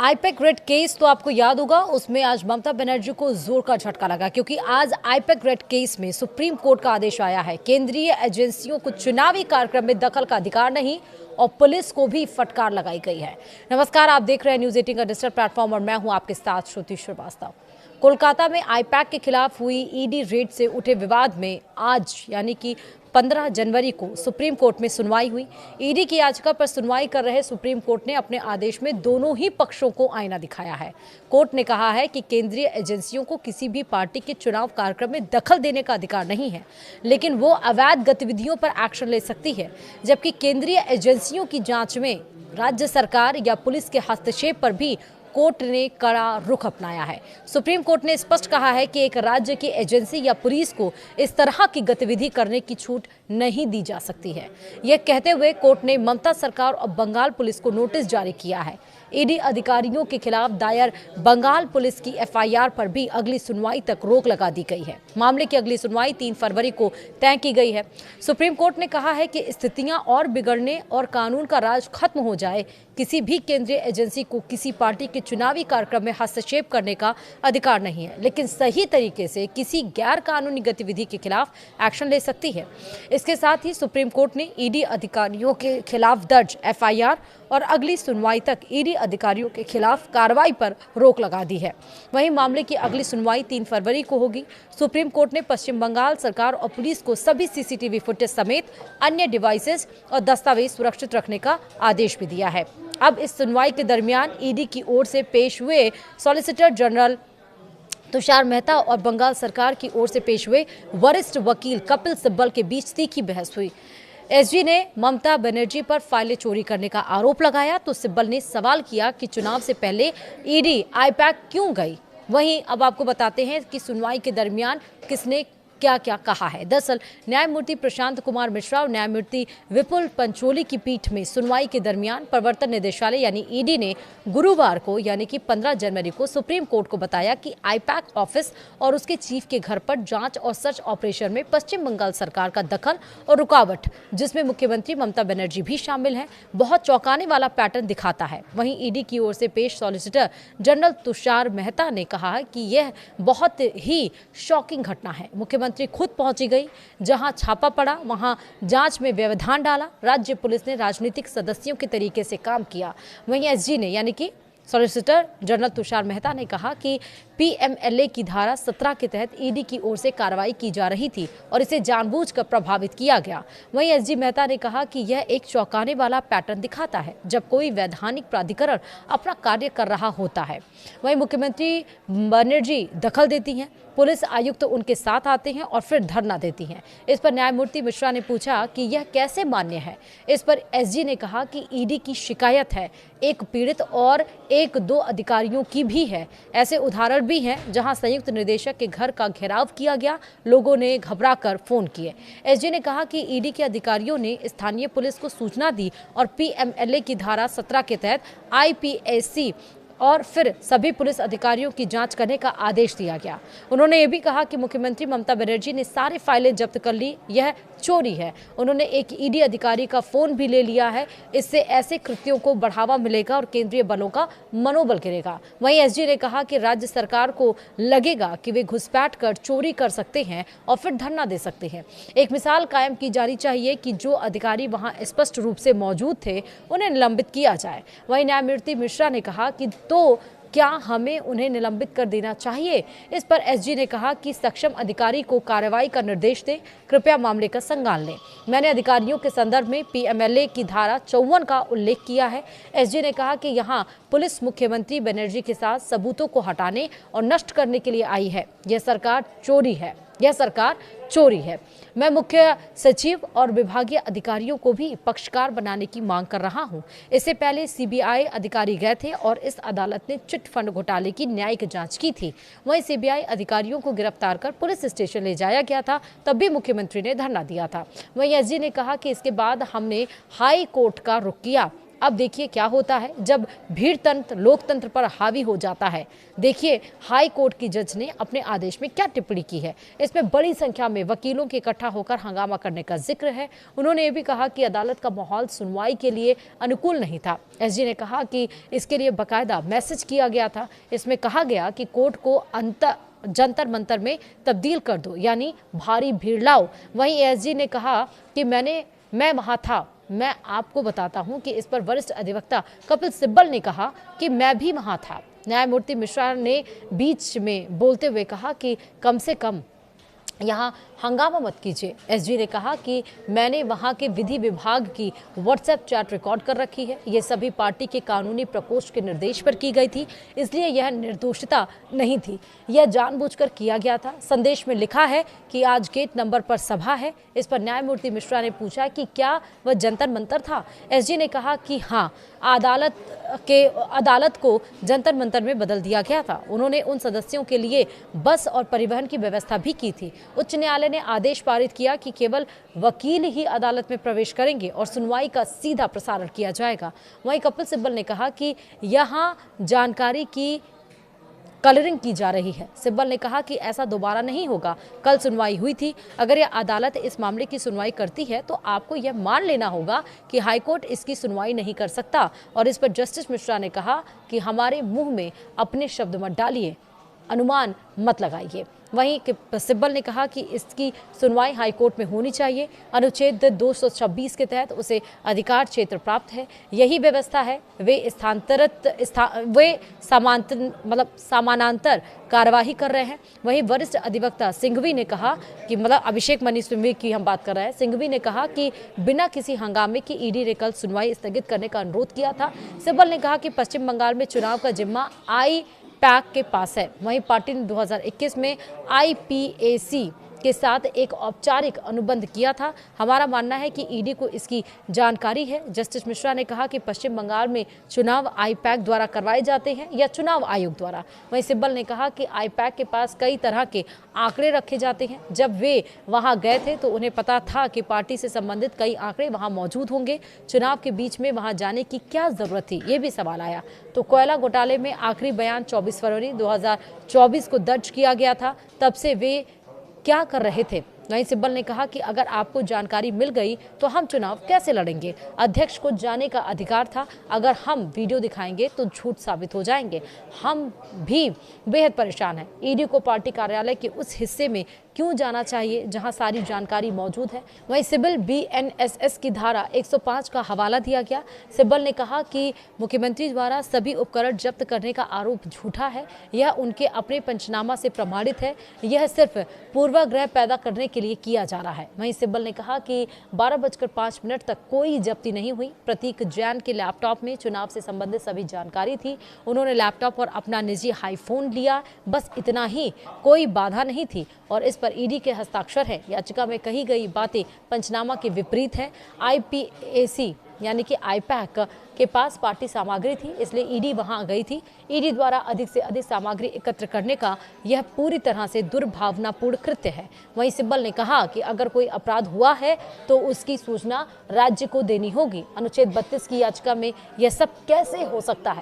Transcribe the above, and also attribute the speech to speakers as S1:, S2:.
S1: IUPAC red case तो आपको याद होगा, उसमें आज ममता बनर्जी को जोर का झटका लगा क्योंकि आज आईपैक रेड केस में सुप्रीम कोर्ट का आदेश आया है। केंद्रीय एजेंसियों को चुनावी कार्यक्रम में दखल का अधिकार नहीं और पुलिस को भी फटकार लगाई गई है। नमस्कार, आप देख रहे हैं न्यूज 18 का डिजिटल प्लेटफॉर्म और मैं हूं आपके साथ श्रुति श्रीवास्तव। कोलकाता में आईपैक के खिलाफ हुई ईडी रेड से उठे विवाद में आज यानी कि 15 जनवरी को सुप्रीम कोर्ट में सुनवाई हुई। ईडी की याचिका पर सुनवाई कर रहे सुप्रीम कोर्ट ने अपने आदेश में दोनों ही पक्षों को आईना दिखाया है। कोर्ट ने कहा है कि केंद्रीय एजेंसियों को किसी भी पार्टी के चुनाव कार्यक्रम में दखल देने का अधिकार नहीं है, लेकिन वो अवैध गतिविधियों पर एक्शन ले सकती है, जबकि केंद्रीय एजेंसियों की जांच में राज्य सरकार या पुलिस के हस्तक्षेप पर भी कोर्ट ने कड़ा रुख अपनाया है। सुप्रीम कोर्ट ने स्पष्ट कहा है कि एक राज्य की एजेंसी या पुलिस को इस तरह की गतिविधि करने की छूट नहीं दी जा सकती है। यह कहते हुए कोर्ट ने ममता सरकार और बंगाल पुलिस को नोटिस जारी किया है। ईडी अधिकारियों के खिलाफ दायर बंगाल पुलिस की एफआईआर पर भी अगली सुनवाई तक रोक लगा दी गई है। मामले की अगली सुनवाई 3 फरवरी को तय की गई है। सुप्रीम कोर्ट ने कहा है कि स्थितियां और बिगड़ने और कानून का राज खत्म हो जाए, किसी भी केंद्रीय एजेंसी को किसी पार्टी के चुनावी कार्यक्रम में हस्तक्षेप करने का अधिकार नहीं है, लेकिन सही तरीके से किसी गैर कानूनी गतिविधि के खिलाफ एक्शन ले सकती है। इसके साथ ही सुप्रीम कोर्ट ने ईडी अधिकारियों के खिलाफ दर्ज एफआईआर और अगली सुनवाई तक ईडी अधिकारियों के खिलाफ कार्रवाई पर रोक लगा दी है। वहीं मामले की अगली सुनवाई 3 फरवरी को होगी। सुप्रीम कोर्ट ने पश्चिम बंगाल सरकार और पुलिस को सभी सीसीटीवी फुटेज समेत अन्य डिवाइसेस और दस्तावेज सुरक्षित रखने का आदेश भी दिया है। अब इस सुनवाई के दरमियान ईडी की ओर से पेश हुए सॉलिसिटर जनरल तुषार मेहता और बंगाल सरकार की ओर से पेश हुए वरिष्ठ वकील कपिल सिब्बल के बीच तीखी बहस हुई। एसजी ने ममता बनर्जी पर फाइलें चोरी करने का आरोप लगाया तो सिब्बल ने सवाल किया कि चुनाव से पहले ईडी आईपैक क्यों गई। वहीं अब आपको बताते हैं कि सुनवाई के दरमियान किसने क्या क्या कहा है। दरअसल न्यायमूर्ति प्रशांत कुमार मिश्रा और न्यायमूर्ति विपुल पंचोली की पीठ में सुनवाई के दरमियान प्रवर्तन निदेशालय यानी ईडी ने गुरुवार को यानी कि 15 जनवरी को सुप्रीम कोर्ट को बताया कि आईपैक ऑफिस और उसके चीफ के घर पर जांच और सर्च ऑपरेशन में पश्चिम बंगाल सरकार का दखल और रुकावट, जिसमें मुख्यमंत्री ममता बनर्जी भी शामिल हैं, बहुत चौंकाने वाला पैटर्न दिखाता है। वहीं ईडी की ओर से पेश सॉलिसिटर जनरल तुषार मेहता ने कहा कि यह बहुत ही शॉकिंग घटना है। मुख्यमंत्री खुद पहुंची गई, जहां छापा पड़ा वहां जांच में व्यवधान डाला। राज्य पुलिस ने राजनीतिक सदस्यों के तरीके से काम किया। वहीं एसजी ने यानी कि सॉलिसिटर जनरल तुषार मेहता ने कहा कि पीएमएलए की धारा 17 के तहत ईडी की ओर से कार्रवाई की जा रही थी और इसे जानबूझकर प्रभावित किया गया। वहीं एसजी मेहता ने कहा कि यह एक चौंकाने वाला पैटर्न दिखाता है जब कोई वैधानिक प्राधिकरण अपना कार्य कर रहा होता है। वहीं मुख्यमंत्री बनर्जी दखल देती हैं, पुलिस आयुक्त उनके साथ आते हैं और फिर धरना देती हैं। इस पर न्यायमूर्ति मिश्रा ने पूछा कि यह कैसे मान्य है। इस पर एसजी ने कहा कि ईडी की शिकायत है, एक पीड़ित और 1-2 अधिकारियों की भी है। ऐसे उदाहरण भी हैं जहां संयुक्त निदेशक के घर का घेराव किया गया, लोगों ने घबराकर फोन किए। एसजी ने कहा कि ईडी के अधिकारियों ने स्थानीय पुलिस को सूचना दी और पीएमएलए की धारा 17 के तहत आईपीएसी और फिर सभी पुलिस अधिकारियों की जांच करने का आदेश दिया गया। उन्होंने ये भी कहा कि मुख्यमंत्री ममता बनर्जी ने सारी फाइलें जब्त कर ली, यह चोरी है। उन्होंने एक ईडी अधिकारी का फोन भी ले लिया है। इससे ऐसे कृत्यों को बढ़ावा मिलेगा और केंद्रीय बलों का मनोबल गिरेगा। वहीं एसजी ने कहा कि राज्य सरकार को लगेगा कि वे घुसपैठ कर चोरी कर सकते हैं और फिर धरना दे सकते हैं। एक मिसाल कायम की जानी चाहिए कि जो अधिकारी वहां स्पष्ट रूप से मौजूद थे उन्हें निलंबित किया जाए। वहीं न्यायमूर्ति मिश्रा ने कहा कि तो क्या हमें उन्हें निलंबित कर देना चाहिए। इस पर एसजी ने कहा कि सक्षम अधिकारी को कार्रवाई का निर्देश दें, कृपया मामले का संज्ञान लें। मैंने अधिकारियों के संदर्भ में पीएमएलए की धारा 54 का उल्लेख किया है। एसजी ने कहा कि यहाँ पुलिस मुख्यमंत्री बनर्जी के साथ सबूतों को हटाने और नष्ट करने के लिए आई है। यह सरकार चोरी है, यह सरकार चोरी है। मैं मुख्य सचिव और विभागीय अधिकारियों को भी पक्षकार बनाने की मांग कर रहा हूं। इससे पहले सीबीआई अधिकारी गए थे और इस अदालत ने चिट फंड घोटाले की न्यायिक जांच की थी। वहीं सीबीआई अधिकारियों को गिरफ्तार कर पुलिस स्टेशन ले जाया गया था, तब भी मुख्यमंत्री ने धरना दिया था। वहीं एसजी ने कहा कि इसके बाद हमने हाई कोर्ट का रुख किया। अब देखिए क्या होता है जब भीड़ तंत्र लोकतंत्र पर हावी हो जाता है। देखिए हाई कोर्ट की जज ने अपने आदेश में क्या टिप्पणी की है। इसमें बड़ी संख्या में वकीलों के इकट्ठा होकर हंगामा करने का जिक्र है। उन्होंने ये भी कहा कि अदालत का माहौल सुनवाई के लिए अनुकूल नहीं था। एसजी ने कहा कि इसके लिए बाकायदा मैसेज किया गया था। इसमें कहा गया कि कोर्ट को जंतर मंतर में तब्दील कर दो, यानी भारी भीड़ लाओ। वहीं एसजी ने कहा कि मैं वहां था। मैं आपको बताता हूं कि इस पर वरिष्ठ अधिवक्ता कपिल सिब्बल ने कहा कि मैं भी वहां था। न्यायमूर्ति मिश्रा ने बीच में बोलते हुए कहा कि कम से कम यहाँ हंगामा मत कीजिए। एसजी ने कहा कि मैंने वहाँ के विधि विभाग की व्हाट्सएप चैट रिकॉर्ड कर रखी है। ये सभी पार्टी के कानूनी प्रकोष्ठ के निर्देश पर की गई थी, इसलिए यह निर्दोषता नहीं थी, यह जानबूझकर किया गया था। संदेश में लिखा है कि आज गेट नंबर पर सभा है। इस पर न्यायमूर्ति मिश्रा ने पूछा कि क्या वह जंतर मंतर था। एसजी ने कहा कि हाँ, अदालत को जंतर मंतर में बदल दिया गया था। उन्होंने उन सदस्यों के लिए बस और परिवहन की व्यवस्था भी की थी। उच्च न्यायालय ने आदेश पारित किया कि केवल वकील ही अदालत में प्रवेश करेंगे और सुनवाई का सीधा प्रसारण किया जाएगा। वहीं कपिल सिब्बल ने कहा कि यहां जानकारी की कलरिंग की जा रही है। सिब्बल ने कहा कि ऐसा दोबारा नहीं होगा। कल सुनवाई हुई थी। अगर यह अदालत इस मामले की सुनवाई करती है तो आपको यह मान लेना होगा कि हाईकोर्ट इसकी सुनवाई नहीं कर सकता। और इस पर जस्टिस मिश्रा ने कहा कि हमारे मुंह में अपने शब्द मत डालिए, अनुमान मत लगाइए। वहीं सिब्बल ने कहा कि इसकी सुनवाई हाईकोर्ट में होनी चाहिए। अनुच्छेद 226 के तहत उसे अधिकार क्षेत्र प्राप्त है, यही व्यवस्था है। वे समानांतर कार्यवाही कर रहे हैं। वहीं वरिष्ठ अधिवक्ता सिंघवी ने कहा कि अभिषेक मनु सिंघवी की हम बात कर रहे हैं। सिंघवी ने कहा कि बिना किसी हंगामे की ईडी ने कल सुनवाई स्थगित करने का अनुरोध किया था। सिब्बल ने कहा कि पश्चिम बंगाल में चुनाव का जिम्मा IPAC के पास है। वहीं पार्टी ने 2021 में IPAC के साथ एक औपचारिक अनुबंध किया था। हमारा मानना है कि ईडी को इसकी जानकारी है। जस्टिस मिश्रा ने कहा कि पश्चिम बंगाल में चुनाव IPAC द्वारा करवाए जाते हैं या चुनाव आयोग द्वारा। वहीं सिब्बल ने कहा कि IPAC के पास कई तरह के आंकड़े रखे जाते हैं। जब वे वहां गए थे तो उन्हें पता था कि पार्टी से संबंधित कई आंकड़े वहां मौजूद होंगे। चुनाव के बीच में वहां जाने की क्या जरूरत थी, ये भी सवाल आया। तो कोयला घोटाले में आखिरी बयान 24 फरवरी 2024 को दर्ज किया गया था। तब से वे क्या कर रहे थे। वहीं सिब्बल ने कहा कि अगर आपको जानकारी मिल गई तो हम चुनाव कैसे लड़ेंगे। अध्यक्ष को जाने का अधिकार था। अगर हम वीडियो दिखाएंगे तो झूठ साबित हो जाएंगे। हम भी बेहद परेशान हैं। ईडी को पार्टी कार्यालय के उस हिस्से में क्यों जाना चाहिए जहां सारी जानकारी मौजूद है। वहीं सिब्बल BNSS की धारा 105 का हवाला दिया गया। सिब्बल ने कहा कि मुख्यमंत्री द्वारा सभी उपकरण जब्त करने का आरोप झूठा है। यह उनके अपने पंचनामा से प्रमाणित है। यह सिर्फ पूर्वाग्रह पैदा करने के लिए किया जा रहा है। वहीं सिब्बल ने कहा कि 12:05 तक कोई जब्ती नहीं हुई। प्रतीक जैन के लैपटॉप में चुनाव से संबंधित सभी जानकारी थी। उन्होंने लैपटॉप और अपना निजी iPhone लिया, बस इतना ही, कोई बाधा नहीं थी। और इस पर ईडी के हस्ताक्षर है। याचिका में कही गई बातें पंचनामा के विपरीत है। IPAC यानी कि IPAC के पास पार्टी सामग्री थी, इसलिए ईडी वहां गई थी। ईडी द्वारा अधिक से अधिक सामग्री एकत्र करने का यह पूरी तरह से दुर्भावनापूर्ण कृत्य है। वहीं सिब्बल ने कहा कि अगर कोई अपराध हुआ है तो उसकी सूचना राज्य को देनी होगी। अनुच्छेद 32 की याचिका में यह सब कैसे हो सकता है।